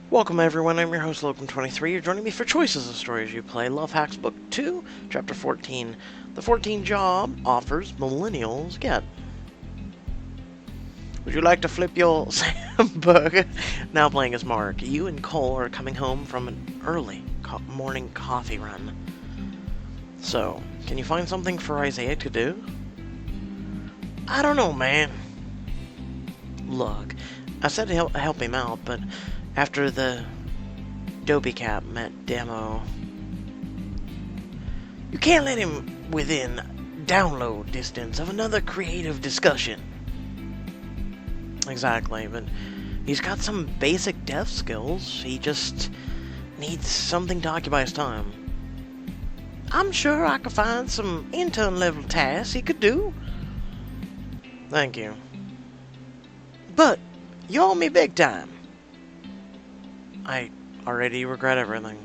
Welcome everyone, I'm your host Logan23. You're joining me for Choices of Stories You Play, Lovehacks Book 2, Chapter 14. The 14 job offers millennials get. Would you like to flip your book? Now playing as Mark. You and Cole are coming home from an early morning coffee run. So, can you find something for Isaiah to do? I don't know, man. Look, I said to help him out, but after the Dopey Cap met demo, you can't let him within download distance of another creative discussion. Exactly, but he's got some basic dev skills. He just needs something to occupy his time. I'm sure I could find some intern-level tasks he could do. Thank you. But you owe me big time. I already regret everything.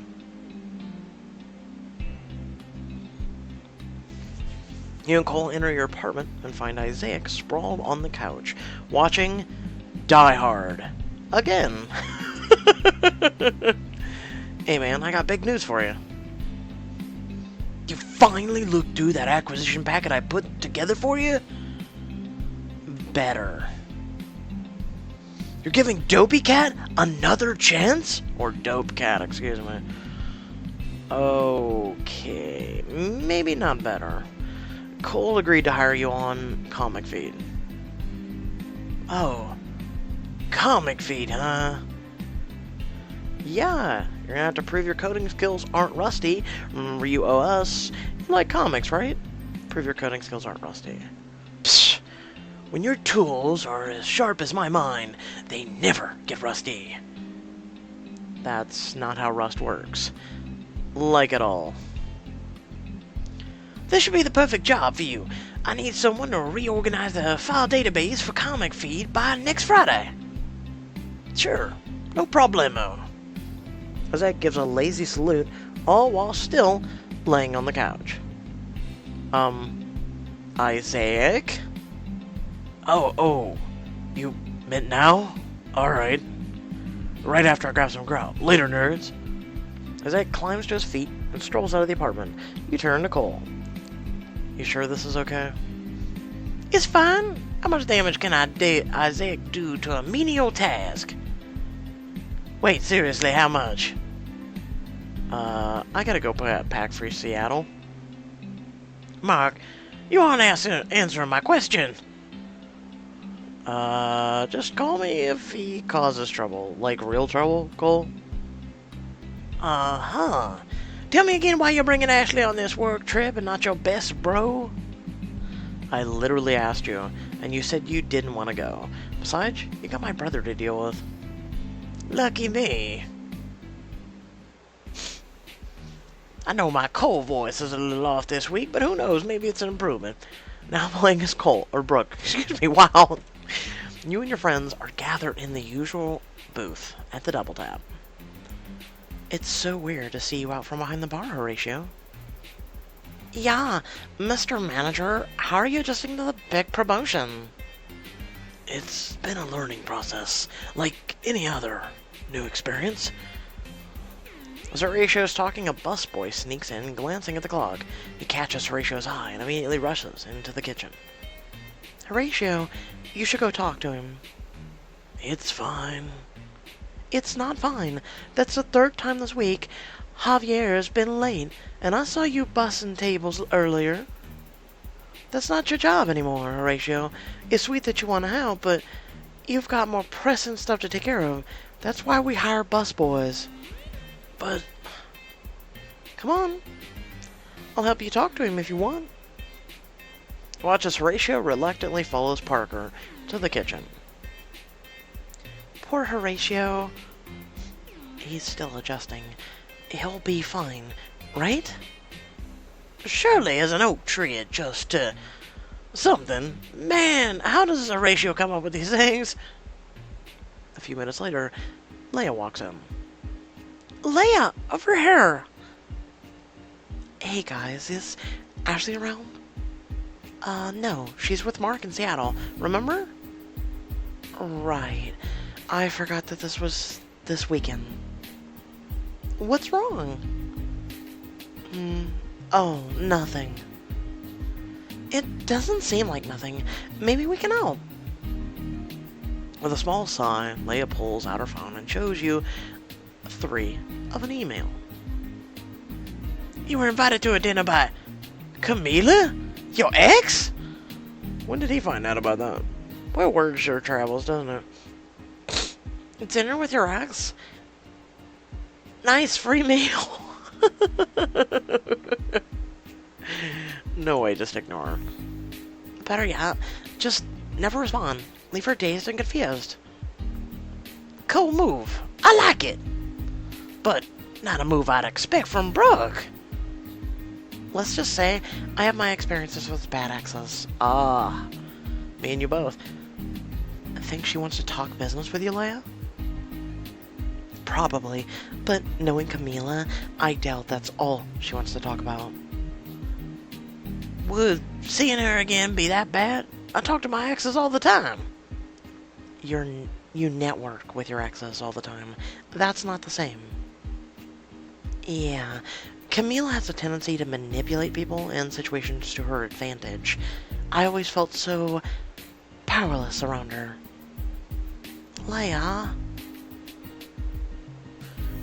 You and Cole enter your apartment and find Isaiah sprawled on the couch, watching Die Hard. Again. Hey man, I got big news for you. You finally looked through that acquisition packet I put together for you? Better. You're giving Dopey Cat another chance? Or Dope Cat, excuse me. Okay, maybe not better. Cole agreed to hire you on Comic Feed. Oh, Comic Feed, huh? Yeah, you're gonna have to prove your coding skills aren't rusty. Remember, you owe us. You like comics, right? Prove your coding skills aren't rusty. Psst. When your tools are as sharp as my mind, they never get rusty. That's not how Rust works. Like at all. This should be the perfect job for you. I need someone to reorganize the file database for Comic Feed by next Friday. Sure, no problemo. Isaac gives a lazy salute, all while still laying on the couch. Isaac? Oh, you meant now? Alright. Right after I grab some grub. Later, nerds. Isaac climbs to his feet and strolls out of the apartment. You turn to Cole. You sure this is okay? It's fine. How much damage can Isaac do to a menial task? Wait, seriously, how much? I gotta go pack for Seattle. Mark, you aren't answering my question. Just call me if he causes trouble. Like real trouble, Cole? Uh-huh. Tell me again why you're bringing Ashley on this work trip and not your best bro? I literally asked you, and you said you didn't want to go. Besides, you got my brother to deal with. Lucky me. I know my Cole voice is a little off this week, but who knows, maybe it's an improvement. Now playing as Cole, or Brooke, excuse me, wow. You and your friends are gathered in the usual booth at the Double Tap. It's so weird to see you out from behind the bar, Horatio. Yeah, Mr. Manager, how are you adjusting to the big promotion? It's been a learning process, like any other new experience. As Horatio's talking, a busboy sneaks in, glancing at the clock. He catches Horatio's eye and immediately rushes into the kitchen. Horatio, you should go talk to him. It's fine. It's not fine. That's the third time this week Javier's been late, and I saw you bussing tables earlier. That's not your job anymore, Horatio. It's sweet that you want to help, but you've got more pressing stuff to take care of. That's why we hire busboys. But, come on. I'll help you talk to him if you want. Watch as Horatio reluctantly follows Parker to the kitchen. Poor Horatio. He's still adjusting. He'll be fine, right? Surely as an oak tree adjusts to something. Man, how does Horatio come up with these things? A few minutes later, Leia walks in. Leia, over here! Hey guys, is Ashley around? No, she's with Mark in Seattle, remember? Right. I forgot that this was this weekend. What's wrong? Oh, nothing. It doesn't seem like nothing. Maybe we can help. With a small sigh, Leia pulls out her phone and shows you 3 of an email. You were invited to a dinner by Camila? Your ex? When did he find out about that? Well, word sure travels, doesn't it? Dinner with your ex? Nice free meal. No way, just ignore her. Better yet, just never respond. Leave her dazed and confused. Cool move. I like it. But not a move I'd expect from Brooke. Let's just say I have my experiences with bad exes. Me and you both. I think she wants to talk business with you, Leia? Probably, but knowing Camila, I doubt that's all she wants to talk about. Would seeing her again be that bad? I talk to my exes all the time. You network with your exes all the time. That's not the same. Yeah, Camila has a tendency to manipulate people and situations to her advantage. I always felt so powerless around her. Leia.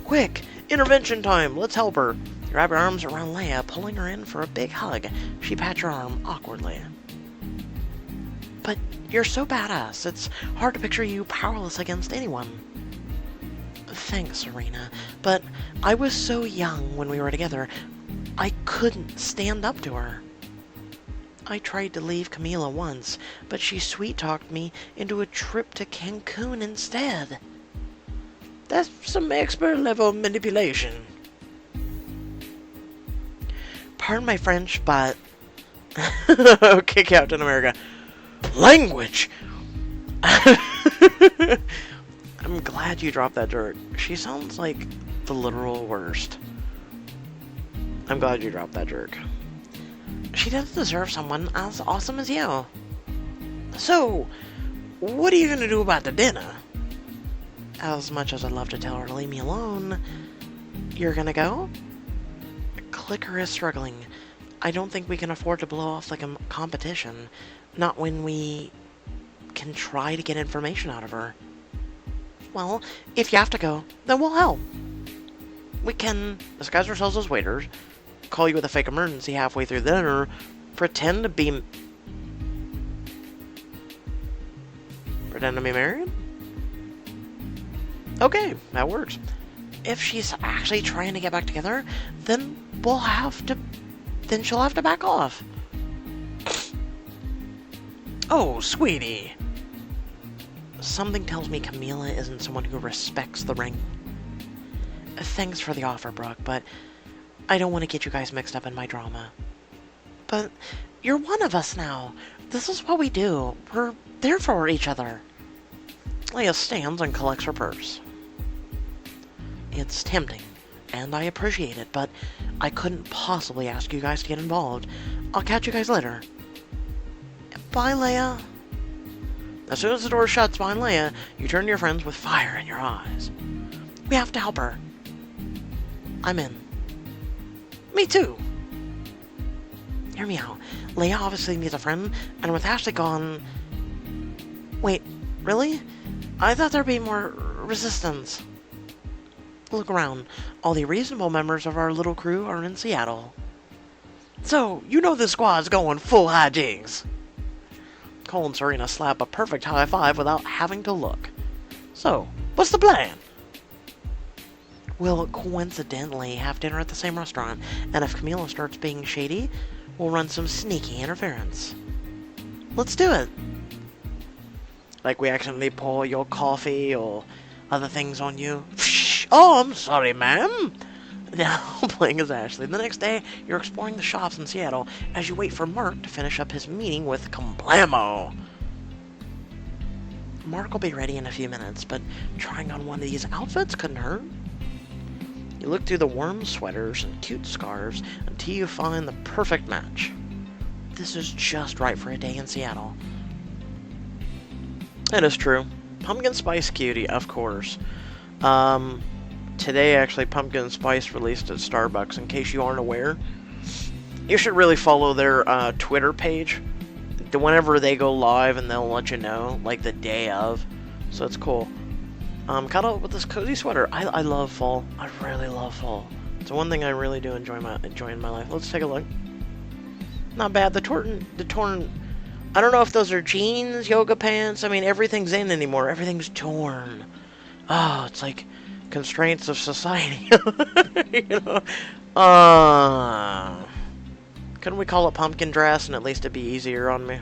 Quick! Intervention time! Let's help her! Grab your arms around Leia, pulling her in for a big hug. She pats your arm awkwardly. But you're so badass, it's hard to picture you powerless against anyone. Thanks, Serena, but I was so young when we were together, I couldn't stand up to her. I tried to leave Camila once, but she sweet-talked me into a trip to Cancun instead. That's some expert-level manipulation. Pardon my French, but... Okay, Captain America. Language! I'm glad you dropped that jerk. She sounds like the literal worst. I'm glad you dropped that jerk. She doesn't deserve someone as awesome as you. So, what are you gonna do about the dinner? As much as I'd love to tell her to leave me alone, you're gonna go? Clicker is struggling. I don't think we can afford to blow off like a competition. Not when we can try to get information out of her. Well, if you have to go, then we'll help. We can disguise ourselves as waiters, call you with a fake emergency halfway through dinner, pretend to be married? Okay, that works. If she's actually trying to get back together, then she'll have to back off. Oh, sweetie. Something tells me Camila isn't someone who respects the ring. Thanks for the offer, Brooke, but I don't want to get you guys mixed up in my drama. But you're one of us now. This is what we do. We're there for each other. Leia stands and collects her purse. It's tempting, and I appreciate it, but I couldn't possibly ask you guys to get involved. I'll catch you guys later. Bye, Leia. As soon as the door shuts behind Leia, you turn to your friends with fire in your eyes. We have to help her. I'm in. Me too. Hear me out. Leia obviously needs a friend, and with Ashley gone... Wait, really? I thought there'd be more resistance. Look around. All the reasonable members of our little crew are in Seattle. So, you know this squad's going full hijinks. Cole and Serena slap a perfect high five without having to look. So, what's the plan? We'll coincidentally have dinner at the same restaurant, and if Camila starts being shady, we'll run some sneaky interference. Let's do it. Like we accidentally pour your coffee or other things on you. Oh, I'm sorry, ma'am. Now playing as Ashley. The next day, you're exploring the shops in Seattle as you wait for Mark to finish up his meeting with Complamo. Mark will be ready in a few minutes, but trying on one of these outfits couldn't hurt. You look through the warm sweaters and cute scarves until you find the perfect match. This is just right for a day in Seattle. It is true. Pumpkin spice cutie, of course. Today, actually, Pumpkin Spice released at Starbucks. In case you aren't aware, you should really follow their Twitter page. Whenever they go live, and they'll let you know, like the day of. So it's cool. Cuddle up with this cozy sweater. I love fall. I really love fall. It's one thing I really do enjoy in my life. Let's take a look. Not bad. The torn. I don't know if those are jeans, yoga pants. I mean, everything's in anymore. Everything's torn. Oh, it's like constraints of society. You know. Couldn't we call it pumpkin dress and at least it'd be easier on me?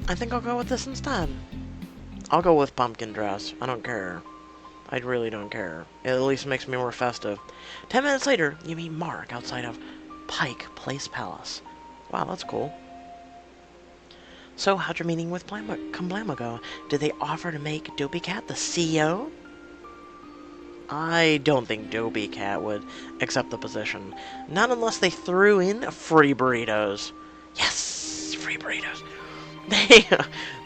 I think I'll go with this instead. I'll go with pumpkin dress. I don't care. I really don't care. It at least makes me more festive. 10 minutes later, you meet Mark outside of Pike Place Palace. Wow, that's cool. So, how'd your meeting with Kamblama go? Did they offer to make Dopey Cat the CEO? I don't think Dopey Cat would accept the position. Not unless they threw in free burritos. Yes! Free burritos.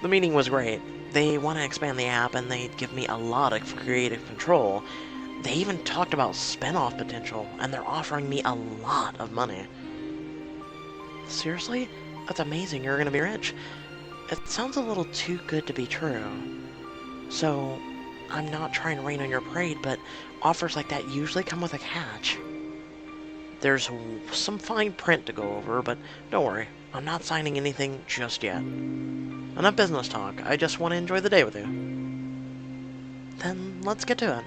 The meeting was great. They want to expand the app, and they'd give me a lot of creative control. They even talked about spin-off potential, and they're offering me a lot of money. Seriously? That's amazing. You're gonna be rich. It sounds a little too good to be true. So, I'm not trying to rain on your parade, but offers like that usually come with a catch. There's some fine print to go over, but don't worry. I'm not signing anything just yet. Enough business talk. I just want to enjoy the day with you. Then let's get to it.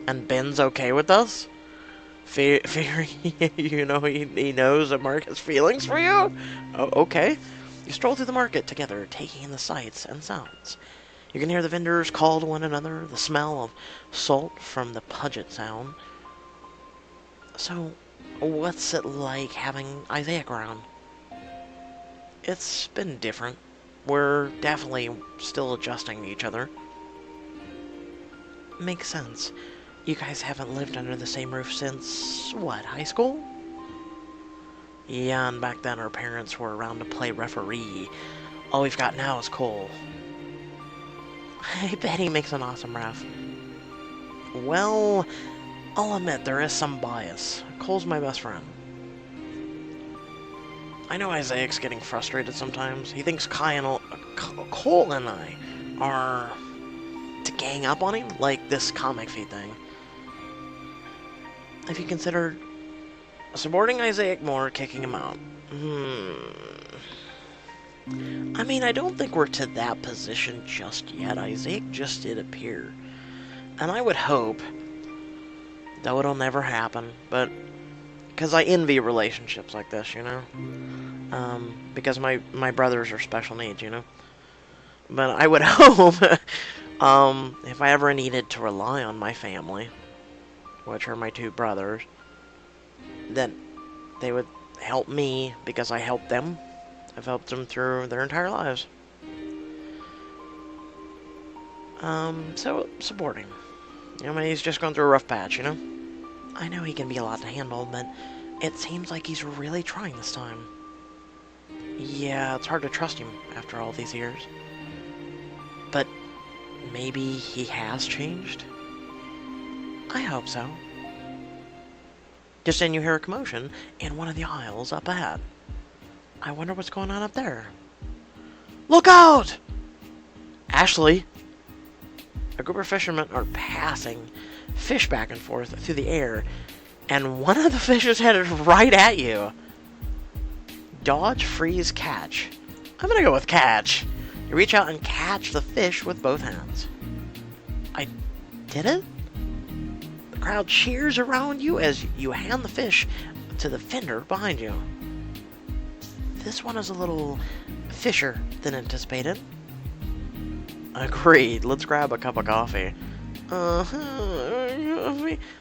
And Ben's okay with us? Fearing, you know, he knows that Mark has feelings for you? Oh, okay. You stroll through the market together, taking in the sights and sounds. You can hear the vendors call to one another, the smell of salt from the Puget Sound. So, what's it like having Isaac around? It's been different. We're definitely still adjusting to each other. Makes sense. You guys haven't lived under the same roof since, what, high school? Yeah, and back then our parents were around to play referee. All we've got now is Cole. I bet he makes an awesome ref. Well, I'll admit there is some bias. Cole's my best friend. I know Isaac's getting frustrated sometimes. He thinks Cole and I are to gang up on him, like this comic feed thing. Have you considered supporting Isaac more or kicking him out? I mean, I don't think we're to that position just yet. Isaac just did appear. And I would hope, though it'll never happen, but because I envy relationships like this, you know? Because my brothers are special needs, you know? But I would hope, if I ever needed to rely on my family, which are my two brothers, that they would help me because I helped them. I've helped them through their entire lives. So, supporting. I mean, he's just going through a rough patch, you know? I know he can be a lot to handle, but it seems like he's really trying this time. Yeah, it's hard to trust him after all these years. But maybe he has changed? I hope so. Just then you hear a commotion in one of the aisles up ahead. I wonder what's going on up there. Look out! Ashley! A group of fishermen are passing fish back and forth through the air, and one of the fish is headed right at you. Dodge, freeze, catch. I'm gonna go with catch. You reach out and catch the fish with both hands. I did it? The crowd cheers around you as you hand the fish to the vendor behind you. This one is a little fisher than anticipated. Agreed. Let's grab a cup of coffee.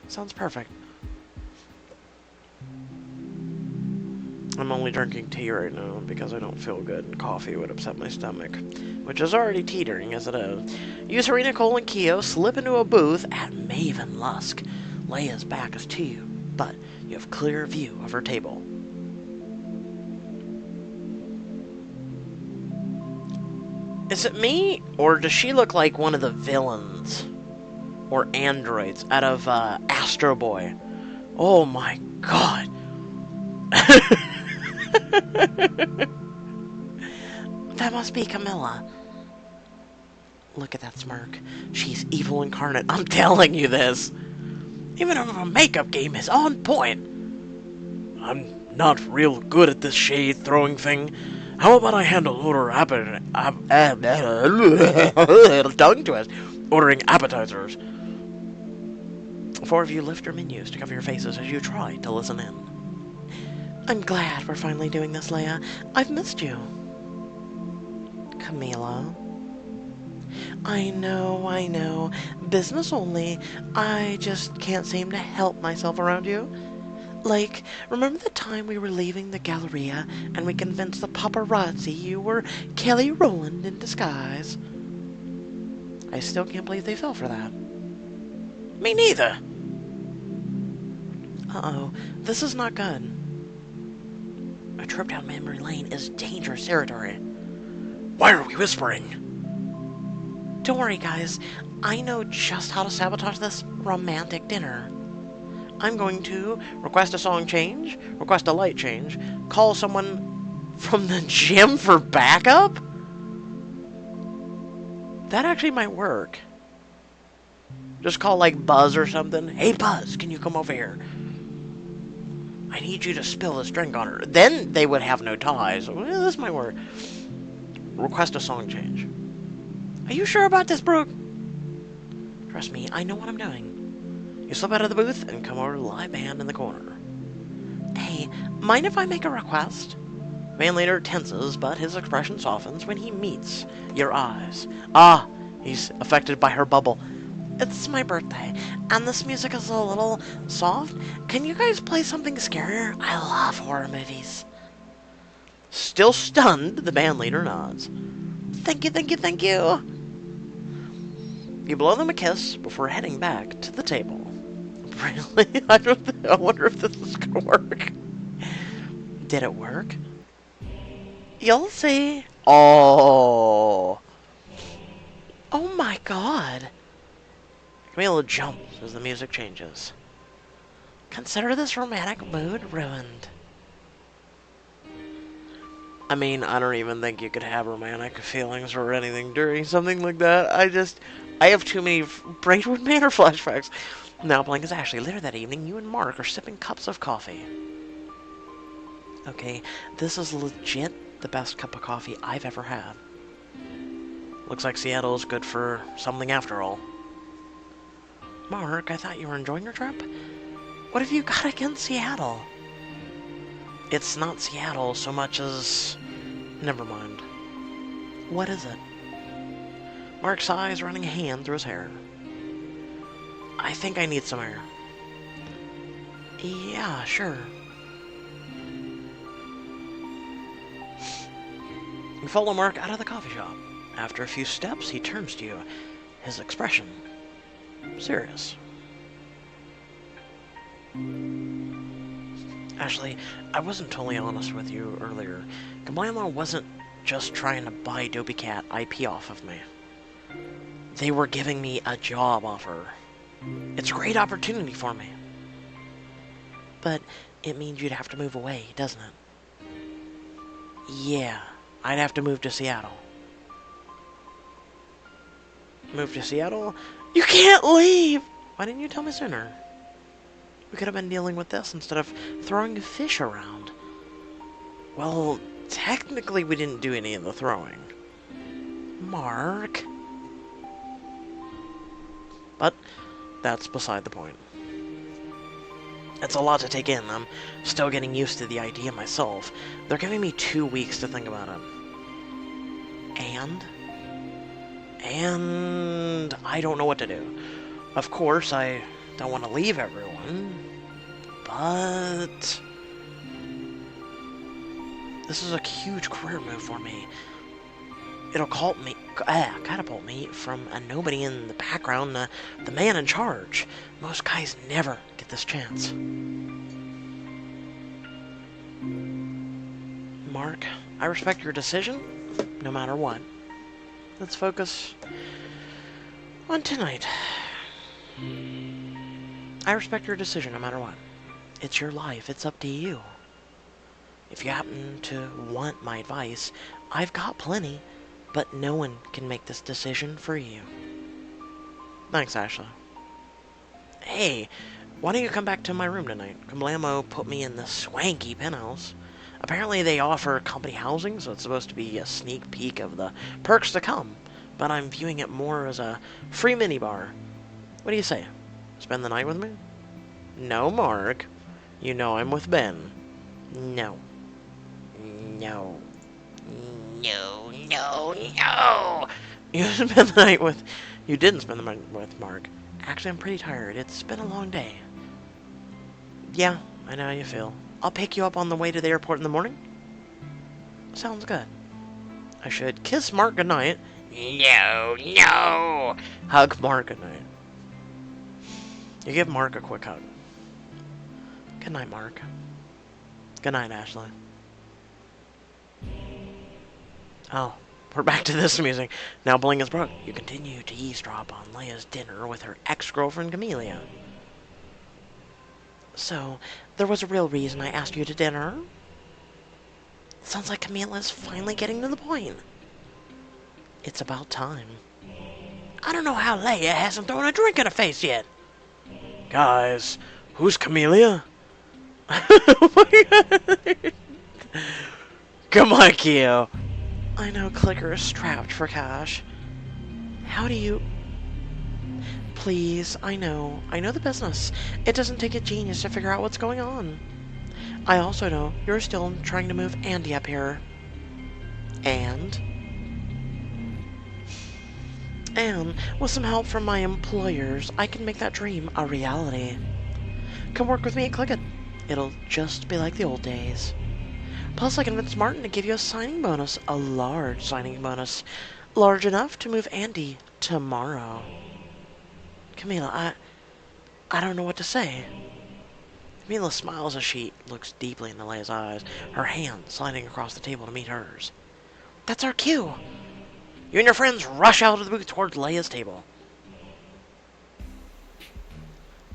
Sounds perfect. I'm only drinking tea right now because I don't feel good and coffee would upset my stomach, which is already teetering as it is. You, Serena, Cole, and Keo slip into a booth at Maven Lusk. Leia's back is to you, but you have clear view of her table. Is it me, or does she look like one of the villains or androids out of Astro Boy? Oh my god. That must be Camilla. Look at that smirk. She's evil incarnate. I'm telling you this. Even if a makeup game is on point. I'm not real good at this shade throwing thing. How about I handle tongue twist. Ordering appetizers. 4 of you lift your menus to cover your faces as you try to listen in. I'm glad we're finally doing this, Leia. I've missed you. Camila. I know. Business only. I just can't seem to help myself around you. Like, remember the time we were leaving the Galleria and we convinced the paparazzi you were Kelly Rowland in disguise? I still can't believe they fell for that. Me neither. Uh-oh, this is not good. A trip down memory lane is dangerous territory. Why are we whispering? Don't worry, guys. I know just how to sabotage this romantic dinner. I'm going to request a song change, request a light change, call someone from the gym for backup? That actually might work. Just call, like, Buzz or something. Hey, Buzz, can you come over here? I need you to spill this drink on her. Then they would have no ties. Well, this might work. Request a song change. Are you sure about this, Brooke? Trust me, I know what I'm doing. You slip out of the booth and come over to the live band in the corner. Hey, mind if I make a request? Band leader tenses, but his expression softens when he meets your eyes. Ah, he's affected by her bubble. It's my birthday, and this music is a little soft. Can you guys play something scarier? I love horror movies. Still stunned, the band leader nods. Thank you. You blow them a kiss before heading back to the table. Really? I wonder if this is gonna work. Did it work? You'll see. Oh my god. Camila jumps as the music changes. Consider this romantic mood ruined. I mean, I don't even think you could have romantic feelings or anything during something like that. I have too many Braidwood Manor flashbacks. Now playing as Ashley. Later that evening, you and Mark are sipping cups of coffee. Okay, this is legit the best cup of coffee I've ever had. Looks like Seattle's good for something after all. Mark, I thought you were enjoying your trip? What have you got against Seattle? It's not Seattle so much as... Never mind. What is it? Mark sighs, running a hand through his hair. I think I need some air. Yeah, sure. You follow Mark out of the coffee shop. After a few steps, he turns to you. His expression... serious. Ashley, I wasn't totally honest with you earlier. Kamala wasn't just trying to buy Adobe Cat IP off of me. They were giving me a job offer. It's a great opportunity for me. But it means you'd have to move away, doesn't it? Yeah, I'd have to move to Seattle. Move to Seattle? You can't leave! Why didn't you tell me sooner? We could have been dealing with this instead of throwing fish around. Well, technically we didn't do any of the throwing. Mark. But that's beside the point. It's a lot to take in. I'm still getting used to the idea myself. They're giving me 2 weeks to think about it. And I don't know what to do. Of course, I don't want to leave everyone, but this is a huge career move for me. It'll catapult me from a nobody in the background to the man in charge. Most guys never get this chance. Mark, I respect your decision, no matter what. let's focus on tonight. I respect your decision no matter what. It's your life. It's up to you. If you happen to want my advice, I've got plenty, but no one can make this decision for you. Thanks, Ashley. Hey, why don't you come back to my room tonight? Kamblamo put me in the swanky penthouse. Apparently they offer company housing, so it's supposed to be a sneak peek of the perks to come, but I'm viewing it more as a free minibar. What do you say? Spend the night with me? No, Mark. You know I'm with Ben. No. No. No, no, no! You spend the night with... You didn't spend the night with Mark. Actually, I'm pretty tired. It's been a long day. Yeah, I know how you feel. I'll pick you up on the way to the airport in the morning. Sounds good. I should kiss Mark goodnight. No, no! Hug Mark goodnight. You give Mark a quick hug. Good night, Mark. Good night, Ashley. Oh, we're back to this music. Now Bling is broke. You continue to eavesdrop on Leia's dinner with her ex-girlfriend, Camellia. So, there was a real reason I asked you to dinner? Sounds like Camilla's finally getting to the point. It's about time. I don't know how Leia hasn't thrown a drink in her face yet. Guys, who's Camellia? Oh my god. Come on, Keo. I know Clicker is strapped for cash. How do you... Please, I know the business. It doesn't take a genius to figure out what's going on. I also know you're still trying to move Andy up here. And with some help from my employers, I can make that dream a reality. Come work with me at Click It. It'll just be like the old days. Plus, I convinced Martin to give you a signing bonus. A large signing bonus. Large enough to move Andy tomorrow. Camila, I don't know what to say. Camila smiles as she looks deeply into Leia's eyes, her hand sliding across the table to meet hers. That's our cue. You and your friends rush out of the booth towards Leia's table.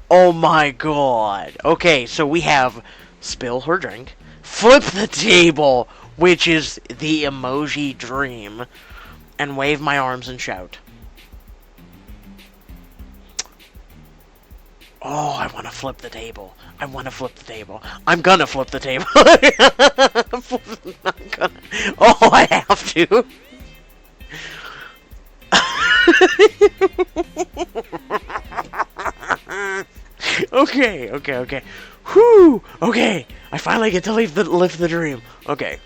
Oh my god. Okay, so we have spill her drink, flip the table, which is the emoji dream, and wave my arms and shout. Oh, I want to flip the table. I want to flip the table. I'm gonna flip the table. I'm gonna... Oh, I have to. Okay. Whew. Okay, I finally get to lift the dream. Okay.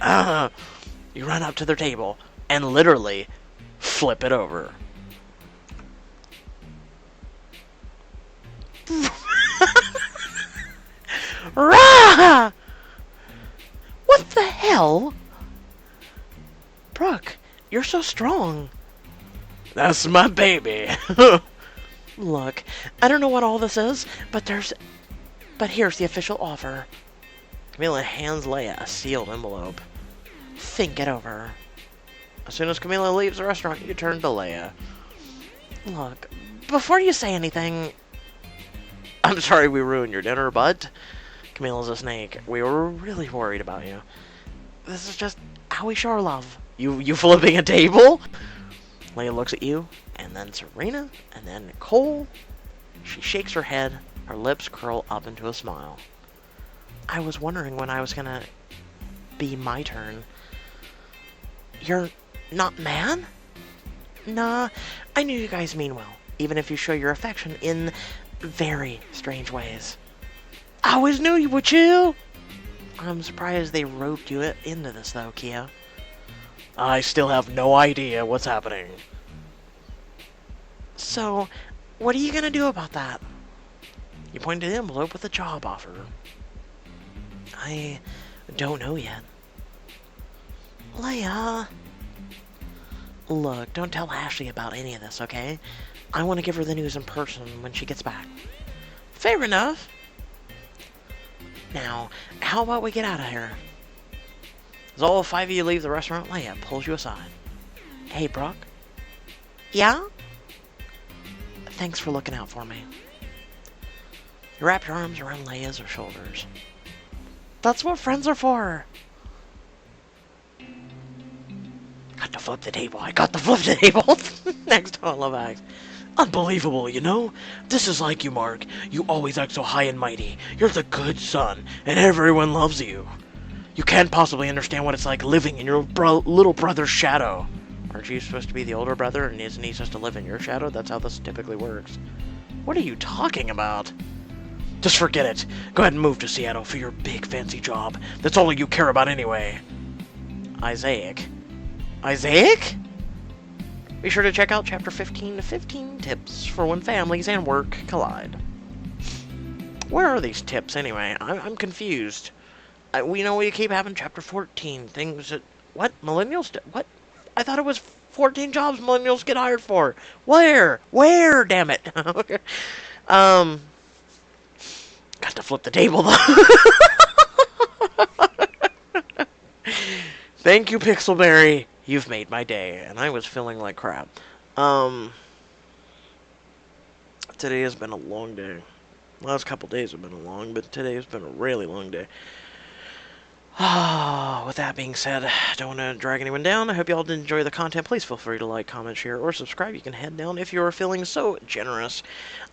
You run up to their table and literally flip it over. Rah! What the hell? Brooke, you're so strong. That's my baby. Look, I don't know what all this is, but here's the official offer. Camila hands Leia a sealed envelope. Think it over. As soon as Camila leaves the restaurant, you turn to Leia. Look, before you say anything... I'm sorry we ruined your dinner, but... Camila's a snake. We were really worried about you. This is just how we show our love. You flipping a table? Leia looks at you, and then Serena, and then Nicole. She shakes her head. Her lips curl up into a smile. I was wondering when I was gonna be my turn. You're not mad? Nah, I knew you guys mean well, even if you show your affection in very strange ways. I always knew you would chill. I'm surprised they roped you into this, though, Kia. I still have no idea what's happening. So, what are you gonna do about that? You point to the envelope with a job offer. I don't know yet. Leia. Look, don't tell Ashley about any of this, okay? I want to give her the news in person when she gets back. Fair enough. Now, how about we get out of here? As all 5 of you leave the restaurant, Leia pulls you aside. Hey, Brooke. Yeah? Thanks for looking out for me. You wrap your arms around Leia's shoulders. That's what friends are for. Got to flip the table. I got to flip the table. Next on Lovehacks. Unbelievable, you know? This is like you, Mark. You always act so high and mighty. You're the good son, and everyone loves you. You can't possibly understand what it's like living in your little brother's shadow. Aren't you supposed to be the older brother, and isn't he supposed to live in your shadow? That's how this typically works. What are you talking about? Just forget it. Go ahead and move to Seattle for your big fancy job. That's all you care about anyway. Isaac? Be sure to check out Chapter 15 to 15 tips for when families and work collide. Where are these tips anyway? I'm confused. We keep having Chapter 14 things that... What? Millennials? What? I thought it was 14 jobs millennials get hired for. Where? Damn it. Got to flip the table though. Thank you, Pixelberry. You've made my day, and I was feeling like crap. Today has been a long day. Last couple days have been long, but today has been a really long day. With that being said, I don't want to drag anyone down. I hope you all did enjoy the content. Please feel free to like, comment, share, or subscribe. You can head down if you are feeling so generous.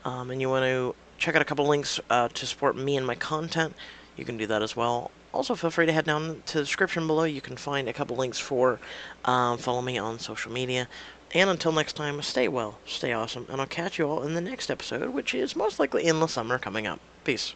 And you want to check out a couple links to support me and my content. You can do that as well. Also, feel free to head down to the description below. You can find a couple links for follow me on social media. And until next time, stay well, stay awesome, and I'll catch you all in the next episode, which is most likely in the summer coming up. Peace.